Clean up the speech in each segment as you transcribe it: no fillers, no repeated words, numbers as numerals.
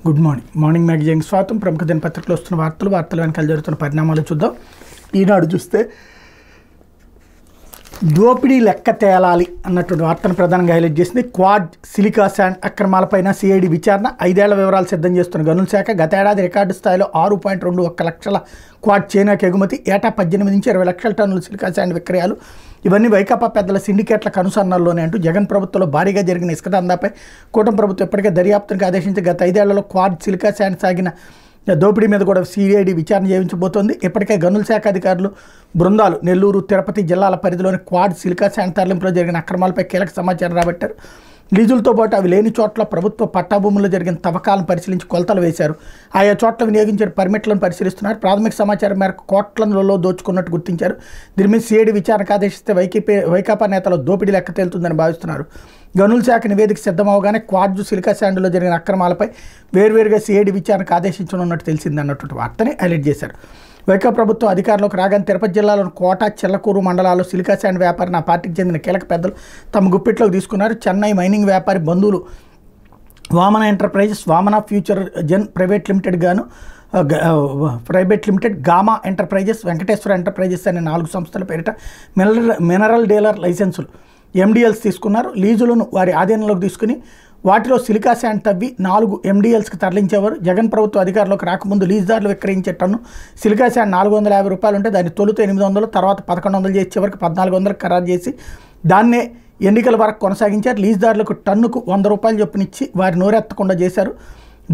Good morning magazine స్వాగతం. ప్రముఖ దినపత్రికలో వస్తున్న వార్తలు వెనకాల జరుగుతున్న పరిణామాలు చూద్దాం. ఈనాడు చూస్తే దోపిడీ లెక్క తేలాలి అన్నటువంటి వార్తను ప్రధానంగా హైలైట్ చేసింది. క్వాడ్ సిలికా శాండ్ అక్రమాలపైన సిఐడి విచారణ, 5 ఏళ్ల వివరాలు సిద్ధం చేస్తున్న గనుల శాఖ. గతేడాది రికార్డు స్థాయిలో 6.21 లక్షల క్వాడ్ చైనాకి ఎగుమతి, ఏటా 18 నుంచి 20 లక్షల టన్నుల సిలికా శాండ్ విక్రయాలు. ఇవన్నీ వైకాపా పెద్దల సిండికేట్ల అనుసరణలోనే అంటూ జగన్ ప్రభుత్వంలో భారీగా జరిగిన ఇసుక దందాపై కూటమి ప్రభుత్వం ఇప్పటికే దర్యాప్తునికి ఆదేశించి గత 5 ఏళ్లలో క్వాడ్ సిలికా శాండ్ సాగిన దోపిడీ మీద కూడా సిఐడి విచారణ చేయించబోతోంది. ఇప్పటికే గనుల శాఖ అధికారులు బృందాలు నెల్లూరు, తిరుపతి జిల్లాల పరిధిలోని క్వాడ్ సిలికా శాండ్ తరలింపులో జరిగిన అక్రమాలపై కీలక సమాచారం రాబట్టారు. లీజులతో పాటు అవి లేని చోట్ల ప్రభుత్వ పట్టాభూముల్లో జరిగిన తవ్వకాలను పరిశీలించి కొలతలు వేశారు. ఆయా చోట్ల వినియోగించిన పర్మిట్లను పరిశీలిస్తున్నారు. ప్రాథమిక సమాచారం మేరకు కోట్లలో దోచుకున్నట్టు గుర్తించారు. దీని మీద సిఐడి విచారణకు ఆదేశిస్తే వైకాపా నేతల దోపిడీ లెక్క తేలుతుందని భావిస్తున్నారు. గనుల శాఖ నివేదిక సిద్ధమవగానే క్వాడ్ సిలికా శాండ్లో జరిగిన అక్రమాలపై వేర్వేరుగా సిఐడి విచారణకు ఆదేశించనున్నట్టు తెలిసిందన్నటువంటి వార్తని హైలైట్ చేశారు. వైకాపా ప్రభుత్వం అధికారంలోకి రాగానే తిరుపతి జిల్లాలోని కోట, చెల్లకూరు మండలాల్లో సిలికా శాండ్ వ్యాపారిని ఆ పార్టీకి చెందిన కీలక పెద్దలు తమ గుప్పిట్లోకి తీసుకున్నారు. చెన్నై మైనింగ్ వ్యాపారి బంధువులు Vamana enterprises, Vamana future Jan private limited, gamma enterprises, Venkateswara enterprises అనే 4 సంస్థల పేరిట మినరల్ డీలర్ లైసెన్సులు MDLs తీసుకున్నారు. లీజులను వారి ఆధీనంలోకి తీసుకుని వాటిలో సిలికా శాండ్ తవ్వి 4 MDLsకి తరలించేవారు. జగన్ ప్రభుత్వం అధికారంలోకి రాకముందు లీజుదారులు విక్రయించే టన్ను సిలికా శాండ్ 450 రూపాయలు ఉంటే దాన్ని తొలుత 800, తర్వాత 1100 చేసి చివరికి 1400 ఖరారు చేసి దాన్నే ఎన్నికల వరకు కొనసాగించారు. లీజుదారులకు టన్నుకు 100 రూపాయలు చొప్పునిచ్చి వారి నోరెత్తకుండా చేశారు.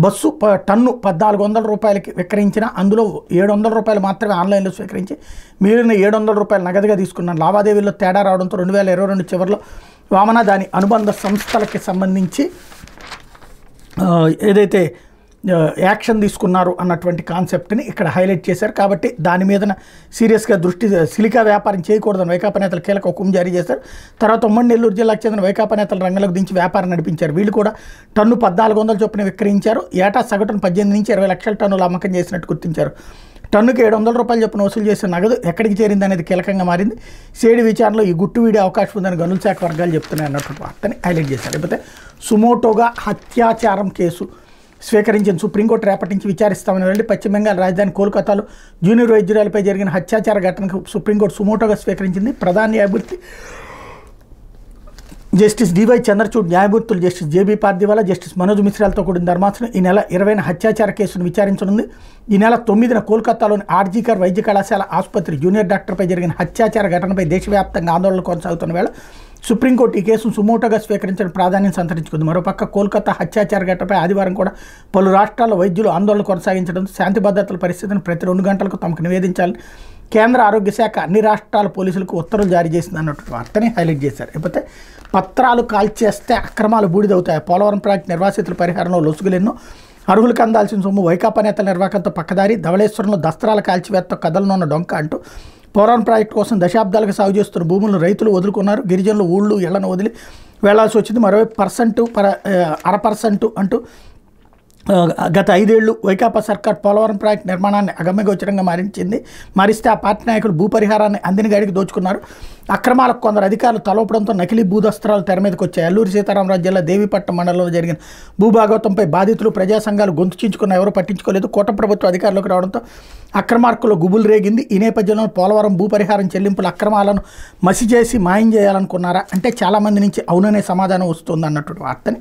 బస్సు టన్ను 1400 రూపాయలకి విక్రయించిన అందులో 700 రూపాయలు మాత్రమే ఆన్లైన్లో స్వీకరించి మిగిలిన 700 రూపాయలు నగదుగా తీసుకున్నాను. లావాదేవీల్లో తేడా రావడంతో 2022 చివరిలో వామన దాని అనుబంధ సంస్థలకి సంబంధించి ఏదైతే యాక్షన్ తీసుకున్నారు అన్నటువంటి కాన్సెప్ట్ని ఇక్కడ హైలైట్ చేశారు. కాబట్టి దాని మీద సీరియస్గా సిలికా వ్యాపారం చేయకూడదని వైకాపా నేతలు కీలక హుకుం జారీ చేశారు. తర్వాత ఉమ్మడి నెల్లూరు జిల్లాకు చెందిన వైకాపా నేతలు రంగంలోకి దించి వ్యాపారం నడిపించారు. వీళ్ళు కూడా టన్ను 1400 చొప్పున విక్రయించారు. ఏటా సగటున 18 నుంచి 20 లక్షల టన్నులు అమ్మకం చేసినట్టు గుర్తించారు. టన్నుకి 700 రూపాయలు చొప్పున వసూలు చేసిన నగదు ఎక్కడికి చేరింది అనేది కీలకంగా మారింది. సిఐడి విచారణలో ఈ గుట్టు వీడే అవకాశం ఉందని గనుల శాఖ వర్గాలు చెప్తున్నాయి అన్నటువంటి వార్తని హైలైట్ చేశారు. లేకపోతే సుమోటోగా హత్యాచారం కేసు స్వీకరించిన సుప్రీంకోర్టు రేపటి నుంచి విచారిస్తామని వెళ్ళి పశ్చిమ బెంగాల్ రాజధాని కోల్కతాలో జూనియర్ వైద్యురాలపై జరిగిన హత్యాచార ఘటనకు సుప్రీంకోర్టు సుమోటోగా స్వీకరించింది. ప్రధాన న్యాయమూర్తి జస్టిస్ డివై చంద్రచూడ్, న్యాయమూర్తులు justice JB Pardiwala, justice Manoj మిశ్రాలతో కూడిన ధర్మాసనం ఈ నెల 20న హత్యాచార కేసును విచారించనుంది. ఈ నెల 9న కోల్కతాలోని ఆర్జీకర్ వైద్య కళాశాల ఆసుపత్రి జూనియర్ డాక్టర్పై జరిగిన హత్యాచార ఘటనపై దేశవ్యాప్తంగా ఆందోళనలు కొనసాగుతున్న వేళ సుప్రీంకోర్టు ఈ కేసును సుమోటోగా స్వీకరించిన ప్రాధాన్యం సంతరించుకుంది. మరోపక్క కోల్కతా హత్యాచార ఘటనపై ఆదివారం కూడా పలు రాష్ట్రాల్లో వైద్యులు ఆందోళన కొనసాగించడం, శాంతి భద్రతల పరిస్థితిని ప్రతి 2 గంటలకు తమకు నివేదించాలని కేంద్ర ఆరోగ్య శాఖ అన్ని రాష్ట్రాల పోలీసులకు ఉత్తర్వులు జారీ చేసింది అన్నటువంటి వార్తని హైలైట్ చేశారు. లేకపోతే పత్రాలు కాల్చేస్తే అక్రమాలు బూడిదవుతాయి, పోలవరం ప్రాజెక్టు నిర్వాసితుల పరిహారంలో లొసుగులెన్నో, అర్హులకు అందాల్సిన సొమ్ము వైకాపా నేతల నిర్వాహకంతో పక్కదారి, ధవళేశ్వరంలో దస్త్రాల కాల్చివేతతో కథలనున్న డొంక అంటూ పోలవరం ప్రాజెక్టు కోసం దశాబ్దాలుగా సాగు చేస్తున్న భూములను రైతులు వదులుకున్నారు. గిరిజనులు ఊళ్ళు ఇళ్లను వదిలి వెళ్లాల్సి వచ్చింది. మరోవైపు 0.5% అంటూ గత 5 ఏళ్లు వైకాపా సర్కార్ పోలవరం ప్రాజెక్టు నిర్మాణాన్ని అగమ్యగోచరంగా మారిస్తే ఆ పార్టీ నాయకులు భూపరిహారాన్ని అందిన గాడికి దోచుకున్నారు. అక్రమాలకు కొందరు అధికారులు తలపడంతో నకిలీ భూదస్త్రాలు తెర మీదకి వచ్చాయి. అల్లూరి సీతారామరాజు జిల్లా దేవీపట్నం మండలంలో జరిగిన భూభాగవతంపై బాధితులు, ప్రజా సంఘాలు గొంతు చించుకున్న ఎవరూ పట్టించుకోలేదు. కూటమి ప్రభుత్వం అధికారంలోకి రావడంతో అక్రమార్కుల్లో గుబులు రేగింది. ఈ నేపథ్యంలో పోలవరం భూపరిహారం చెల్లింపుల అక్రమాలను మసి చేసి మాయం చేయాలనుకున్నారా అంటే చాలామంది నుంచి అవుననే సమాధానం వస్తుంది అన్నటువంటి వార్తని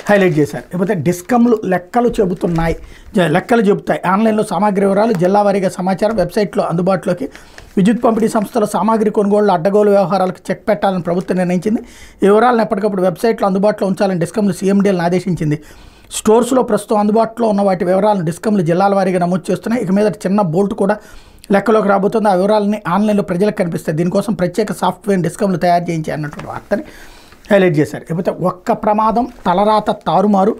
హైలైట్ చేశారు. లేకపోతే డిస్కమ్లు లెక్కలు చెబుతాయి. ఆన్లైన్లో సామాగ్రి వివరాలు జిల్లా వారీగా సమాచారం వెబ్సైట్లో అందుబాటులోకి. విద్యుత్ పంపిణీ సంస్థల సామాగ్రి కొనుగోళ్లు, అడ్డగోలు వ్యవహారాలకు చెక్ పెట్టాలని ప్రభుత్వం నిర్ణయించింది. ఈ వివరాలను ఎప్పటికప్పుడు వెబ్సైట్లో అందుబాటులో ఉంచాలని డిస్కమ్లు CMDLని ఆదేశించింది. స్టోర్స్లో ప్రస్తుతం అందుబాటులో ఉన్న వాటి వివరాలను డిస్కమ్లు జిల్లాల వారీగా నమోదు చేస్తున్నాయి. ఇక మీద చిన్న బోల్ట్ కూడా లెక్కలోకి రాబోతుంది. ఆ వివరాలని ఆన్లైన్లో ప్రజలకు కనిపిస్తాయి. దీనికోసం ప్రత్యేక సాఫ్ట్వేర్ డిస్కమ్లు తయారు చేయించాయి అన్నటువంటి వార్తని హైలైట్ చేశారు. లేకపోతే ఒక్క ప్రమాదం తలరాత తారుమారు.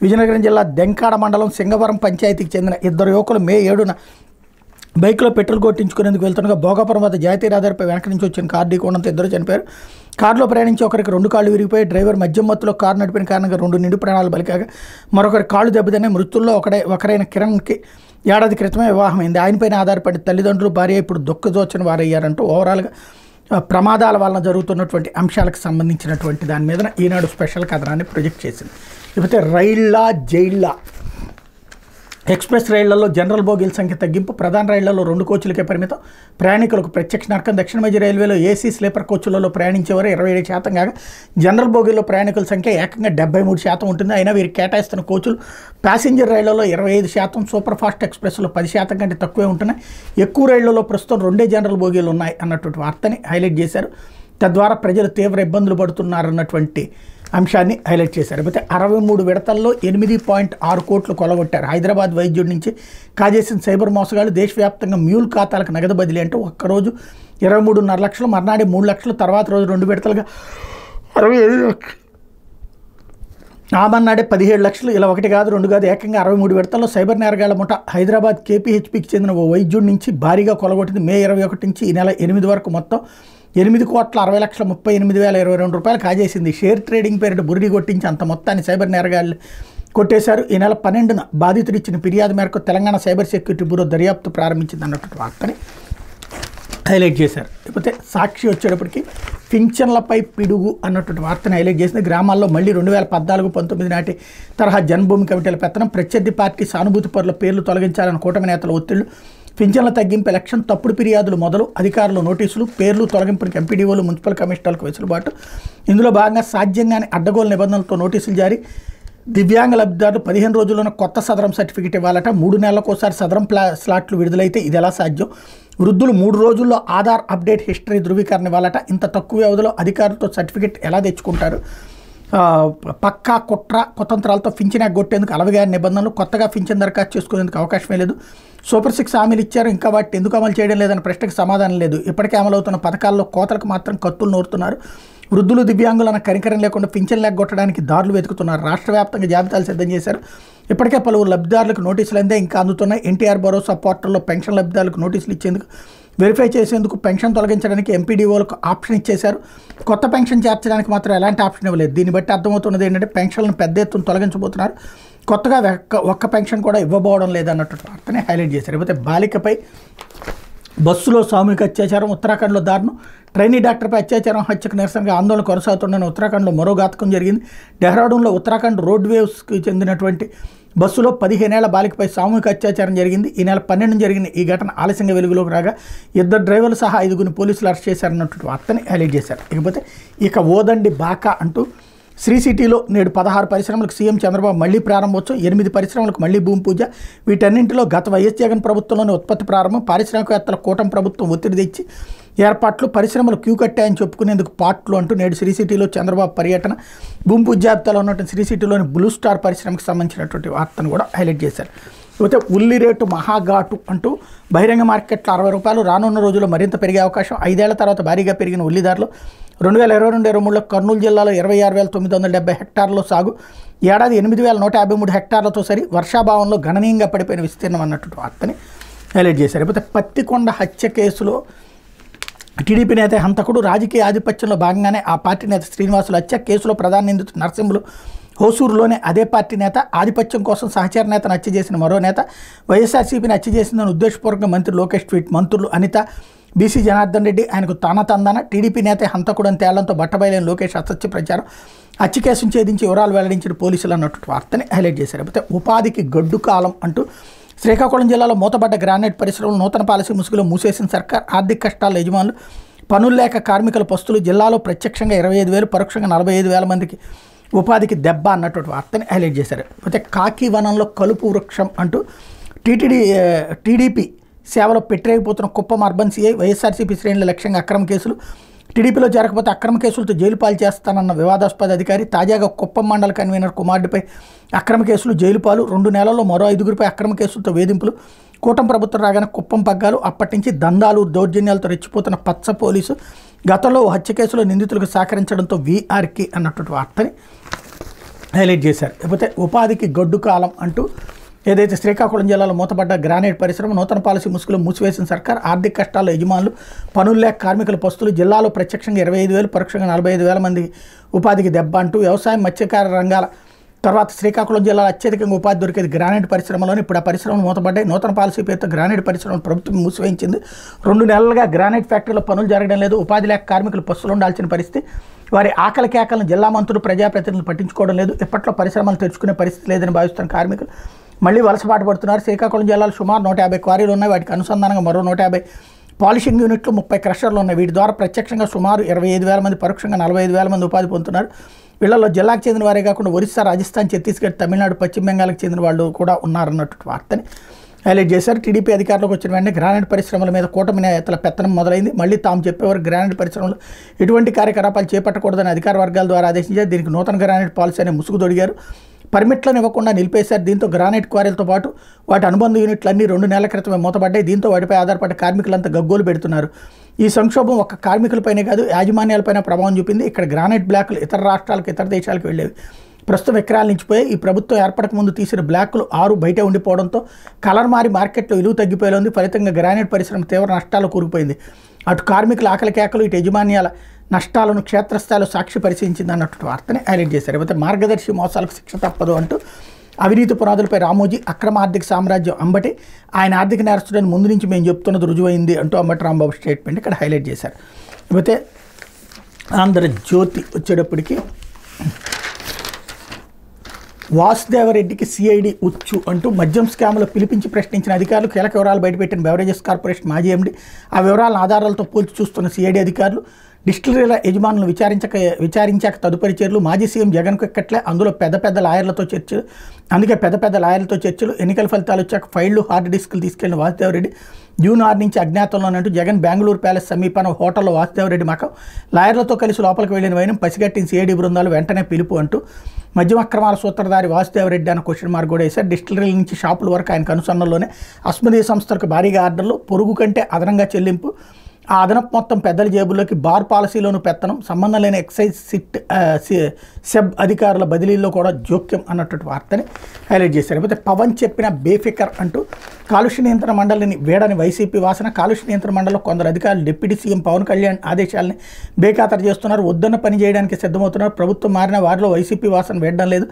విజయనగరం జిల్లా దెంకాడ మండలం సింగవరం పంచాయతీకి చెందిన 2 యువకులు మే 7న బైక్లో పెట్రోల్ కొట్టించుకునేందుకు వెళ్తుండగా భోగాపురం వద్ద జాతీయ రహదారిపై వెనక నుంచి వచ్చిన కారు ఢీకొనడంతో 2 చనిపోయారు. కారులో ప్రయాణించి ఒకరికి 2 కాళ్ళు విరిగిపోయి డ్రైవర్ మద్యం మత్తులో కారు నడిపిన కారణంగా 2 నిండు ప్రాణాలు బలికాగా మరొకరి కాళ్ళు దెబ్బతినే. మృతుల్లో ఒకరైన కిరణ్కి ఏడాది క్రితమే వివాహమైంది. ఆయనపైన ఆధారపడి తల్లిదండ్రులు, భార్య ఇప్పుడు దుఃఖజోచన వారయ్యారంటూ ఓవరాల్గా ప్రమాదాల వలన జరుగుతున్నటువంటి అంశాలకు సంబంధించినటువంటి దాని మీద ఈనాడు స్పెషల్ కథనాన్ని ప్రొజెక్ట్ చేసింది. లేకపోతే రైళ్ళ జైళ్ళ ఎక్స్ప్రెస్ రైళ్లలో జనరల్ బోగీల సంఖ్య తగ్గింపు, ప్రధాన రైళ్లలో 2 కోచ్లకే పరిమితం, ప్రయాణికులకు ప్రత్యక్ష నరకం. దక్షిణ మధ్య రైల్వేలో ఏసీ స్లీపర్ కోచ్లలో ప్రయాణించేవారు 27% కాగా జనరల్ బోగీల్లో ప్రయాణికుల సంఖ్య ఏకంగా 73% ఉంటుంది. అయినా వీరికి కేటాయిస్తున్న కోచ్లు ప్యాసింజర్ రైళ్లలో 25%, సూపర్ ఫాస్ట్ ఎక్స్ప్రెస్లో 10% కంటే తక్కువే ఉంటున్నాయి. ఎక్కువ రైళ్లలో ప్రస్తుతం 2 జనరల్ బోగీలు ఉన్నాయి అన్నటువంటి వార్తని హైలైట్ చేశారు. తద్వారా ప్రజలు తీవ్ర ఇబ్బందులు పడుతున్నారన్నటువంటి అంశాన్ని హైలైట్ చేశారు. అయితే 63 విడతల్లో 8.6 కోట్లు కొలగొట్టారు. హైదరాబాద్ వైద్యుడి నుంచి కాజేసిన సైబర్ మోసగాళ్ళు దేశవ్యాప్తంగా మ్యూల్ ఖాతాలకు నగదు బదిలీ అంటూ ఒక్కరోజు 23.5 లక్షలు, మర్నాడే 3 లక్షలు, తర్వాత రోజు 2 విడతలుగా 67 లక్షలు, ఆమన్నాడే 17 లక్షలు, ఇలా 1 కాదు 2 కాదు ఏకంగా 63 విడతల్లో సైబర్ నేరగాళ్ల ముఠ హైదరాబాద్ కేపీహెచ్పీకి చెందిన ఓ వైద్యుడి నుంచి భారీగా కొలగొట్టింది. మే 21 నుంచి ఈ నెల 8 వరకు మొత్తం 8,60,38,022 రూపాయలు కాజేసింది. షేర్ ట్రేడింగ్ పేరిట బురిడి కొట్టించి అంత మొత్తాన్ని సైబర్ నేరగాళ్లు కొట్టేశారు. ఈ నెల 12న బాధితుడు ఇచ్చిన ఫిర్యాదు మేరకు తెలంగాణ సైబర్ సెక్యూరిటీ బ్యూరో దర్యాప్తు ప్రారంభించింది అన్నటువంటి వార్తని హైలైట్ చేశారు. లేకపోతే సాక్షి వచ్చేటప్పటికి పింఛన్లపై పిడుగు అన్నటువంటి వార్తను హైలైట్ చేసింది. గ్రామాల్లో మళ్ళీ 2014-19 నాటి తరహా జన్మభూమి కమిటీల పెత్తనం, ప్రత్యర్థి పార్టీ సానుభూతి పరుల పేర్లు తొలగించాలని కూటమి నేతల ఒత్తిళ్లు, పింఛన్ల తగ్గింపు ఎలక్షన్, తప్పుడు ఫిర్యాదులు మొదలు, అధికారులు నోటీసులు, పేర్లు తొలగింపునికి ఎంపీడీఓలు మున్సిపల్ కమిషనర్లకు వెసులుబాటు. ఇందులో భాగంగా సాధ్యంగానే అడ్డగోలు నిబంధనలతో నోటీసులు జారీ, దివ్యాంగ లబ్ధిదారులు 15 రోజుల్లోనే కొత్త సదరం సర్టిఫికేట్ ఇవ్వాలట, 3 నెలలకోసారి సదరం స్లాట్లు విడుదలైతే ఇది ఎలా సాధ్యం, వృద్ధులు 3 రోజుల్లో ఆధార్ అప్డేట్ హిస్టరీ ధృవీకరణ ఇవ్వాలట, ఇంత తక్కువ వ్యవధిలో అధికారులతో సర్టిఫికేట్ ఎలా తెచ్చుకుంటారు, పక్కా కుట్ర కుతంత్రాలతో పింఛన్ ఎగ్గొట్టేందుకు 60 నిబంధనలు, కొత్తగా పింఛన్ దరఖాస్తు చేసుకునేందుకు అవకాశమే లేదు, సూపర్ 6 హామీలు ఇచ్చారు ఇంకా వాటిని ఎందుకు అమలు చేయడం లేదని ప్రశ్నకు సమాధానం లేదు, ఇప్పటికే అమలవుతున్న పథకాల్లో కోతలకు మాత్రం కత్తులు నూరుతున్నారు, వృద్ధులు దివ్యాంగులను కనికరం లేకుండా పింఛన్లు ఎగ్గొట్టడానికి దారులు వెతుకుతున్నారు, రాష్ట్ర వ్యాప్తంగా జాబితాలు సిద్ధం చేశారు, ఇప్పటికే పలువురు లబ్ధిదారులకు నోటీసులు అందే ఇంకా అందుతున్నాయి, ఎన్టీఆర్ భరోసా పోర్టల్లో పెన్షన్ లబ్ధిదారులకు నోటీసులు ఇచ్చేందుకు వెరిఫై చేసేందుకు పెన్షన్ తొలగించడానికి ఎంపీడీఓలకు ఆప్షన్ ఇచ్చేశారు, కొత్త పెన్షన్ చేర్చడానికి మాత్రం ఎలాంటి ఆప్షన్ ఇవ్వలేదు. దీన్ని బట్టి అర్థమవుతున్నది ఏంటంటే పెన్షన్లను పెద్ద ఎత్తున తొలగించబోతున్నారు, కొత్తగా ఒక్క పెన్షన్ కూడా ఇవ్వబోవడం లేదన్నట్టు వార్తనే హైలైట్ చేశారు. లేకపోతే బాలికపై బస్సులో సామూహిక అత్యాచారం, ఉత్తరాఖండ్లో దారుణం, ట్రైనీ డాక్టర్పై అత్యాచారం హత్యకు నిరసనగా ఆందోళన కొనసాగుతుండని ఉత్తరాఖండ్లో మరో ఘాతకం జరిగింది. డెహ్రాడూన్లో ఉత్తరాఖండ్ రోడ్వేస్కి చెందినటువంటి బస్సులో 15 ఏళ్ల బాలికపై సామూహిక అత్యాచారం జరిగింది. ఈ నెల 12న జరిగిన ఈ ఘటన ఆలస్యంగా వెలుగులోకి రాగా 2 డ్రైవర్లు సహా 5 పోలీసులు అరెస్ట్ చేశారన్నటువంటి వార్తని హైలైట్ చేశారు. ఇకపోతే ఇక ఓదండి బాకా అంటూ శ్రీ సిటీలో నేడు 16 పరిశ్రమలకు సీఎం చంద్రబాబు మళ్లీ ప్రారంభోత్సవం, 8 పరిశ్రమలకు మళ్లీ భూమి పూజ. వీటన్నింటిలో గత వైఎస్ జగన్ ప్రభుత్వంలోనే ఉత్పత్తి ప్రారంభం, పారిశ్రామికవేత్తల కూటమి ప్రభుత్వం ఒత్తిడి తెచ్చి ఏర్పాట్లు, పరిశ్రమలు క్యూ కట్టాయని చెప్పుకునేందుకు పార్ట్లు అంటూ నేడు శ్రీ సిటీలో చంద్రబాబు పర్యటన. భూమి పూజ జాబితాలో ఉన్నటువంటి శ్రీ సిటీలోని బ్లూ స్టార్ పరిశ్రమకు సంబంధించినటువంటి వార్తను కూడా హైలైట్ చేశారు. అయితే ఉల్లి రేటు మహాఘాటు అంటూ బహిరంగ మార్కెట్లో 60 రూపాయలు, రానున్న రోజుల్లో మరింత పెరిగే అవకాశం. 5 ఏళ్ల తర్వాత భారీగా పెరిగిన ఉల్లి ధరలు. 2022-23లో కర్నూలు జిల్లాలో 26,970 హెక్టార్లలో సాగు, ఏడాది 8,153 హెక్టార్లతో సరి, వర్షాభావంలో గణనీయంగా పడిపోయిన విస్తీర్ణం అన్నట్టు వార్తని హైలైట్ చేశారు. లేకపోతే పత్తికొండ హత్య కేసులో టీడీపీ నేత హంతకుడు, రాజకీయ ఆధిపత్యంలో భాగంగానే ఆ పార్టీ నేత శ్రీనివాసులు హత్య కేసులో ప్రధాన నిందితుడు నరసింహులు, హోసూరులోనే అదే పార్టీ నేత, ఆధిపత్యం కోసం సహచర నేతను హత్య చేసిన మరో నేత, వైఎస్ఆర్సీపీని హత్య చేసిందని ఉద్దేశపూర్వకంగా మంత్రి లోకేష్ ట్వీట్, మంత్రులు అనిత, బీసీ జనార్దన్ రెడ్డి ఆయనకు తందాన, టీడీపీ నేత హంతకుడని తేళ్లంతో బట్టబయలైన లోకేష్ అసత్య ప్రచారం, హత్య కేసును ఛేదించి వివరాలు వెల్లడించిన పోలీసులు అన్నట్టు వార్తని హైలైట్ చేశారు. అయితే ఉపాధికి గడ్డు కాలం అంటూ శ్రీకాకుళం జిల్లాలో మూతబడ్డ గ్రానైట్ పరిశ్రమలు, నూతన పాలసీ ముసుగులో మూసేసిన సర్కార్, ఆర్థిక కష్టాల యజమానులు, పనులు లేక కార్మికుల పస్తులు, జిల్లాలో ప్రత్యక్షంగా 25,000, పరోక్షంగా 45,000 మందికి ఉపాధికి దెబ్బ అన్నటువంటి వార్తని హైలైట్ చేశారు. అయితే కాకి వనంలో కలుపు వృక్షం అంటూ టీడీపీ సేవలో పెట్టరేగిపోతున్న కుప్పం అర్బన్ సీఐ, వైఎస్ఆర్సీపీ శ్రేణుల లక్ష్యంగా అక్రమ కేసులు, టీడీపీలో చేరకపోతే అక్రమ కేసులతో జైలు పాలు చేస్తానన్న వివాదాస్పద అధికారి, తాజాగా కుప్పం మండల కన్వీనర్ కుమారుడిపై అక్రమ కేసులు, జైలు పాలు, 2 నెలల్లో మరో 5గురిపై అక్రమ కేసులతో వేధింపులు, కూటమి ప్రభుత్వం రాగానే కుప్పం పగ్గాలు, అప్పటి నుంచి దందాలు దౌర్జన్యాలతో రెచ్చిపోతున్న పచ్చ పోలీసు, గతంలో హత్య కేసులో నిందితులకు సహకరించడంతో వీఆర్కి అన్నటువంటి వార్తని హైలైట్ చేశారు. లేకపోతే ఉపాధికి గడ్డు కాలం అంటూ ఏదైతే శ్రీకాకుళం జిల్లాలో మూతపడ్డ గ్రానైట్ పరిశ్రమ, నూతన పాలసీ ముసుగులో మూసివేసిన సర్కార్, ఆర్థిక కష్టాల్లో యజమానులు, పనులు లేక కార్మికుల పస్తులు, జిల్లాలో ప్రత్యక్షంగా 25,000, పరోక్షంగా 45,000 మంది ఉపాధికి దెబ్బ అంటూ వ్యవసాయం, మత్స్యకార రంగాల తర్వాత శ్రీకాకుళం జిల్లాలో అత్యధికంగా ఉపాధి దొరికేది గ్రానైట్ పరిశ్రమలోనే. ఇప్పుడు ఆ పరిశ్రమలు మూతపడ్డాయి. నూతన పాలసీ పేరుతో గ్రానైట్ పరిశ్రమను ప్రభుత్వం మూసివేయించింది. 2 నెలలుగా గ్రానైట్ ఫ్యాక్టరీలో పనులు జరగడం లేదు. ఉపాధి లేక కార్మికులు పస్తులు ఉండాల్సిన పరిస్థితి. వారి ఆకలి కేకలను జిల్లా మంత్రులు, ప్రజాప్రతినిధులు పట్టించుకోవడం లేదు. ఇప్పట్లో పరిశ్రమలు తెరుచుకునే పరిస్థితి లేదని భావిస్తున్న కార్మికులు మళ్ళీ వలసపాటు పడుతున్నారు. శ్రీకాకుళం జిల్లాలో సుమారు 150 క్వారీలు ఉన్నాయి. వాటికి అనుసంధానంగా మరో 150 పాలిషింగ్ యూనిట్లు, 30 క్రషర్లు ఉన్నాయి. వీటి ద్వారా ప్రత్యక్షంగా సుమారు 25,000 మంది, పరోక్షంగా 45,000 మంది ఉపాధి పొందుతున్నారు. వీళ్ళలో జిల్లాకు చెందిన వారే కాకుండా ఒరిస్సా, రాజస్థాన్, ఛత్తీస్గఢ్, తమిళనాడు, పశ్చిమ బెంగాల్కి చెందిన వాళ్ళు కూడా ఉన్నారన్నట్టు వార్తని హైలైట్ చేశారు. టీడీపీ అధికారంలోకి వచ్చిన వెంటనే గ్రానైట్ పరిశ్రమల మీద కూటమి నేతల పెత్తనం మొదలైంది. మళ్ళీ తాము చెప్పేవారు గ్రానైట్ పరిశ్రమలు ఎటువంటి కార్యకలాపాలు చేపట్టకూడదని అధికార వర్గాల ద్వారా ఆదేశించారు. దీనికి నూతన గ్రానైట్ పాలసీ అనే ముసుగు తొడిగారు. పర్మిట్లను ఇవ్వకుండా నిలిపేశారు. దీంతో గ్రానైట్ క్వారీలతో పాటు వాటి అనుబంధ యూనిట్లన్నీ 2 నెలల క్రితమే మూతపడ్డాయి. దీంతో వాటిపై ఆధారపడ్డ కార్మికులంతా గగ్గోలు పెడుతున్నారు. ఈ సంక్షోభం ఒక్క కార్మికులపైనే కాదు, యాజమాన్యాలపైన ప్రభావం చూపింది. ఇక్కడ గ్రానైట్ బ్లాకులు ఇతర రాష్ట్రాలకు, ఇతర దేశాలకు వెళ్ళేవి. ప్రస్తుతం విక్రయాల నిలిచిపోయాయి. ఈ ప్రభుత్వం ఏర్పడక ముందు తీసిన బ్లాకులు 6 బయటే ఉండిపోవడంతో కలర్ మారి మార్కెట్లో విలువ తగ్గిపోయింది. ఫలితంగా గ్రానైట్ పరిశ్రమ తీవ్ర నష్టాలు కూరుకుపోయింది. అటు కార్మికుల ఆకలి కేకలు, ఇటు యజమాన్యాల నష్టాలను క్షేత్రస్థాయిలో సాక్షి పరిశీలించింది అన్నట్టు వార్తని హైలైట్ చేశారు. అయితే మార్గదర్శి మోసాలకు శిక్ష తప్పదు అంటూ అవినీతి పునాదులపై రామోజీ అక్రమ ఆర్థిక సామ్రాజ్యం అంబటి ఆయన ఆర్థిక నేరస్తుడని ముందు నుంచి మేము చెప్తున్నది రుజువైంది అంటూ అంబటి రాంబాబు స్టేట్మెంట్ ఇక్కడ హైలైట్ చేశారు. అయితే ఆంధ్రజ్యోతి వచ్చేటప్పటికి వాసుదేవరెడ్డికి సిఐడి ఉచ్చు అంటూ మద్యం స్కామ్లో పిలిపించి ప్రశ్నించిన అధికారులు కీలక వివరాలు బయటపెట్టిన బెవరేజెస్ కార్పొరేషన్ మాజీ ఎండీ ఆ వివరాలను ఆధారాలతో పోల్చి చూస్తున్న సిఐడి అధికారులు డిస్టిలరీల యజమానులను విచారించాక తదుపరి చర్యలు. మాజీ సీఎం జగన్కు ఎక్కట్లే, అందులో పెద్ద లాయర్లతో చర్చలు. అందుకే పెద్ద లాయర్లతో చర్చలు. ఎన్నికల ఫలితాలు వచ్చాక ఫైళ్లు, హార్డ్ డిస్కులు తీసుకెళ్లిన వాసుదేవరెడ్డి జూన్ 6 నుంచి అజ్ఞాతంలోనంటూ జగన్ బెంగళూరు ప్యాలెస్ సమీపాన హోటల్లో వాసుదేవరెడ్డి మకం. లాయర్లతో కలిసి లోపలికి వెళ్లిన వైనం పసిగట్టిన సిఐడి బృందాలు వెంటనే పిలుపు అంటూ మద్యం అక్రమాల సూత్రధారి వాసుదేవరెడ్డి అన్న క్వశ్చన్ మార్క్ కూడా వేశారు. డిస్టిలరీల నుంచి షాపుల వరకు ఆయన కనుసన్నల్లోనే అస్మదీయ సంస్థలకు భారీగా ఆర్డర్లు, పొరుగు కంటే అదనంగా చెల్లింపు, ఆ అదనపు మొత్తం పెద్దల జేబుల్లోకి, బార్ పాలసీలోనూ పెత్తనం, సంబంధం లేని ఎక్సైజ్ సెబ్ అధికారుల బదిలీల్లో కూడా జోక్యం అన్నట్టు వార్తని హైలైట్ చేశారు. అయితే పవన్ చెప్పిన బేఫికర్ అంటూ కాలుష్య నియంత్రణ మండలిని వేడని వైసీపీ వాసన. కాలుష్య నియంత్రణ మండలిలో కొందరు అధికారులు డిప్యూటీ సీఎం పవన్ కళ్యాణ్ ఆదేశాలని బేఖాతరు చేస్తున్నారు. వద్దన్న పని చేయడానికి సిద్ధమవుతున్నారు. ప్రభుత్వం మారిన వారిలో వైసీపీ వాసన వేయడం లేదు.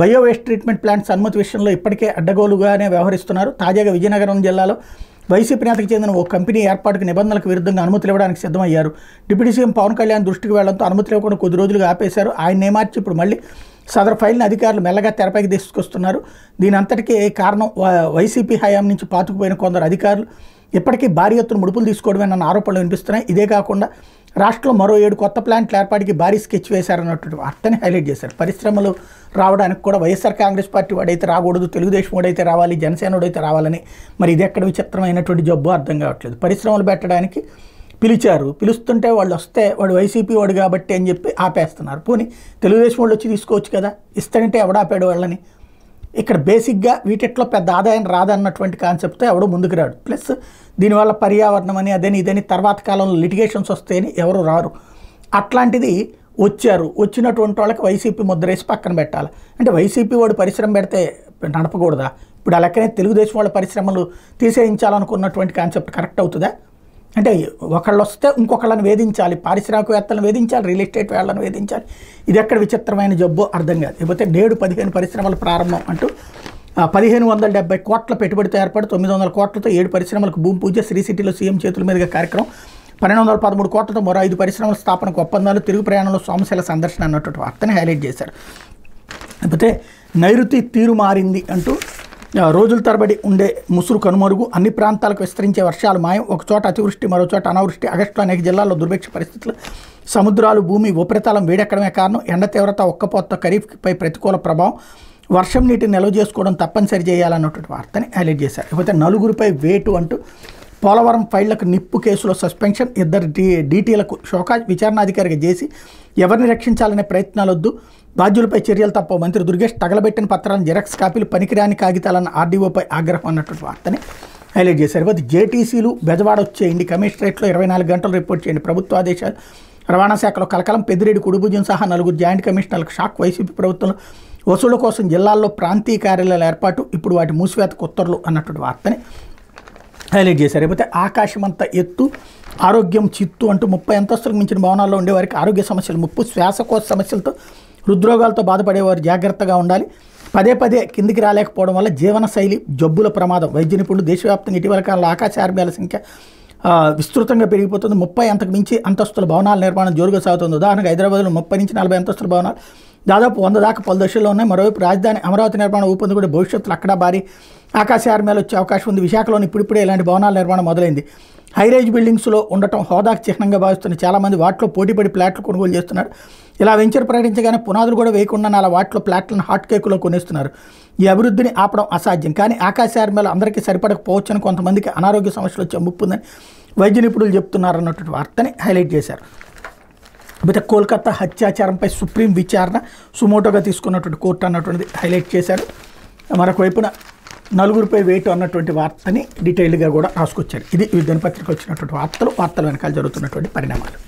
బయో వేస్ట్ ట్రీట్మెంట్ ప్లాంట్స్ అనుమతి విషయంలో ఇప్పటికే అడ్డగోలుగానే వ్యవహరిస్తున్నారు. తాజాగా విజయనగరం జిల్లాలో వైసీపీ నేతకు చెందిన ఓ కంపెనీ ఏర్పాటుకు నిబంధనలకు విరుద్ధంగా అనుమతులు ఇవ్వడానికి సిద్ధమయ్యారు. డిప్యూటీ సీఎం పవన్ కళ్యాణ్ దృష్టికి వెళ్లడంతో అనుమతులు ఇవ్వకుండా కొద్ది రోజులుగా ఆపేశారు. ఆయన ఏమార్చి ఇప్పుడు మళ్ళీ సదరు ఫైల్ని అధికారులు మెల్లగా తెరపైకి తీసుకొస్తున్నారు. దీని అంతటికీ కారణం వైసీపీ హయాం నుంచి పాతుకుపోయిన కొందరు అధికారులు ఇప్పటికీ భారీ ఎత్తున ముడుపులు తీసుకోవడమేనన్న ఆరోపణలు వినిపిస్తున్నాయి. ఇదే కాకుండా రాష్ట్రంలో మరో 7 కొత్త ప్లాంట్ల ఏర్పాటుకి భారీ స్కెచ్ వేశారన్నట్టు వార్తని హైలైట్ చేశారు. పరిశ్రమలు రావడానికి కూడా వైఎస్ఆర్ కాంగ్రెస్ పార్టీ వాడైతే రాకూడదు, తెలుగుదేశం వాడైతే రావాలి, జనసేన వాడైతే రావాలని, మరి ఇది ఎక్కడ విచిత్రమైనటువంటి జబ్బు అర్థం కావట్లేదు. పరిశ్రమలు పెట్టడానికి పిలిచారు, పిలుస్తుంటే వాళ్ళు వస్తే వాడు వైసీపీ వాడు కాబట్టి అని చెప్పి ఆపేస్తున్నారు. పోనీ తెలుగుదేశం వాళ్ళు వచ్చి తీసుకోవచ్చు కదా, ఇస్తానంటే ఎవడాపాడు వాళ్ళని. ఇక్కడ బేసిక్గా వీటిట్లో పెద్ద ఆదాయం రాదన్నటువంటి కాన్సెప్ట్తో ఎవడో ముందుకు రాడు. ప్లస్ దీనివల్ల పర్యావరణం అని అదని ఇదని తర్వాత కాలంలో లిటిగేషన్స్ వస్తాయని ఎవరు రారు. అట్లాంటిది వచ్చినటువంటి వాళ్ళకి వైసీపీ ముద్రేసి పక్కన పెట్టాలి. అంటే వైసీపీ వాడు పరిశ్రమ పెడితే నడపకూడదా? ఇప్పుడు ఆ లెక్కనే తెలుగుదేశం వాళ్ళ పరిశ్రమలు తీసేయించాలనుకున్నటువంటి కాన్సెప్ట్ కరెక్ట్ అవుతుందా? అంటే ఒకళ్ళు వస్తే ఇంకొకళ్ళని వేధించాలి, పారిశ్రామికవేత్తలను వేధించాలి, రియల్ ఎస్టేట్ వాళ్ళని వేధించాలి. ఇది ఎక్కడ విచిత్రమైన జబ్బు అర్థం కాదు. లేకపోతే నేడు 15 పరిశ్రమల ప్రారంభం అంటూ 1570 కోట్ల పెట్టుబడితో ఏర్పడి 900 కోట్లతో 7 పరిశ్రమలకు భూమి పూజ. శ్రీ సిటీలో సీఎం చేతుల మీదుగా కార్యక్రమం. 1213 కోట్లతో మరో 5 పరిశ్రమల స్థాపనకు ఒప్పందాలు. తిరుగు ప్రయాణంలో సోమశిల సందర్శన అన్నటువంటి వార్తని హైలైట్ చేశారు. లేకపోతే నైరుతి తీరు మారింది అంటూ రోజుల తరబడి ఉండే ముసురు కనుమరుగు, అన్ని ప్రాంతాలకు విస్తరించే వర్షాలు మాయం, ఒకచోట అతివృష్టి మరో చోట అనావృష్టి. ఆగస్టులో అనేక జిల్లాల్లో దుర్భిక్ష పరిస్థితులు. సముద్రాలు భూమి ఉపరితలం వేడెక్కడమే కారణం. ఎండ తీవ్రత ఒక్కపోత ఖరీఫ్పై ప్రతికూల ప్రభావం. వర్షం నీటిని నిల్వ చేసుకోవడం తప్పనిసరి చేయాలన్నటువంటి వార్తని హైలైట్ చేశారు. లేకపోతే నలుగురిపై వేటు అంటూ పోలవరం ఫైళ్లకు నిప్పు కేసులో సస్పెన్షన్. 2 డీటీలకు షోకాజ్. విచారణాధికారిగా చేసి ఎవరిని రక్షించాలనే ప్రయత్నాలు వద్దు, బాధ్యులపై చర్యలు తప్ప. మంత్రి దుర్గేష్ తగలబెట్టిన పత్రాలను జిరాక్స్ కాపీలు, పనికిరాని కాగితాలన్న ఆర్డీఓపై ఆగ్రహం అన్నటువంటి వార్తని హైలైట్ చేశారు. అయితే జేటీసీలు బెజవాడ వచ్చేయండి, కమిషనరేట్లో 24 గంటలు రిపోర్ట్ చేయండి. ప్రభుత్వ ఆదేశాలు. రవాణా శాఖలో కలకలం. పెద్దిరెడ్డి కుడిభుజం సహా 4 జాయింట్ కమిషనర్లకు షాక్. వైసీపీ ప్రభుత్వంలో వసూళ్ల కోసం జిల్లాల్లో ప్రాంతీయ కార్యాలయాల ఏర్పాటు, ఇప్పుడు వాటి మూసివేతకు ఉత్తర్వులు అన్నటువంటి వార్తని హైలైట్ చేశారు. లేకపోతే ఆకాశమంత ఎత్తు, ఆరోగ్యం చిత్తు అంటూ 30 అంతస్తులకు మించిన భవనాల్లో ఉండేవారికి ఆరోగ్య సమస్యలు ముప్పు. శ్వాసకోశ సమస్యలతో, హృద్రోగాలతో బాధపడేవారు జాగ్రత్తగా ఉండాలి. పదే కిందికి రాలేకపోవడం వల్ల జీవనశైలి జబ్బుల ప్రమాదం. వైద్య నిపుణులు. దేశవ్యాప్తంగా ఇటీవల కాలంలో ఆకాశ ఆర్మీల సంఖ్య విస్తృతంగా పెరిగిపోతుంది. 30 అంతకు మించి అంతస్తుల భవనాల నిర్మాణం జోరుగా సాగుతుంది. ఉదాహరణకు హైదరాబాద్లో 30 నుంచి 40 అంతస్తుల భవనాలు, దాదాపు 100 దాకా పలు దశల్లో ఉన్నాయి. మరోవైపు రాజధాని అమరావతి నిర్మాణం ఊపంది కూడా భవిష్యత్తులో అక్కడ భారీ ఆకాశ ఆర్మేలు వచ్చే అవకాశం ఉంది. విశాఖలోని ఇప్పుడిప్పుడే ఇలాంటి భవనాల నిర్మాణం మొదలైంది. హైరైజ్ బిల్డింగ్స్లో ఉండటం హోదాకు చిహ్నంగా భావిస్తున్న చాలామంది వాటిలో పోటీపడి ఫ్లాట్లు కొనుగోలు చేస్తున్నారు. ఇలా వెంచర్ ప్రకటించగానే పునాదులు కూడా వేయకుండా అలా వాటిలో ఫ్లాట్లను హాట్ కేకులో కొనేస్తున్నారు. ఈ అభివృద్ధిని ఆపడం అసాధ్యం, కానీ ఆకాశ ఆర్మేలు అందరికీ సరిపడకపోవచ్చని, కొంతమందికి అనారోగ్య సమస్యలు వచ్చే ముప్పుందని వైద్య నిపుణులు చెప్తున్నారన్నటువంటి వార్తని హైలైట్ చేశారు. అయితే కోల్కతా హత్యాచారంపై సుప్రీం విచారణ సుమోటోగా తీసుకున్నటువంటి కోర్టు అన్నటువంటిది హైలైట్ చేశారు. మరొక వైపున 4 వేటు అన్నటువంటి వార్తని డీటెయిల్డ్గా కూడా రాసుకొచ్చారు. ఇది దినపత్రిక వచ్చినటువంటి వార్తల వెనకాల జరుగుతున్నటువంటి పరిణామాలు.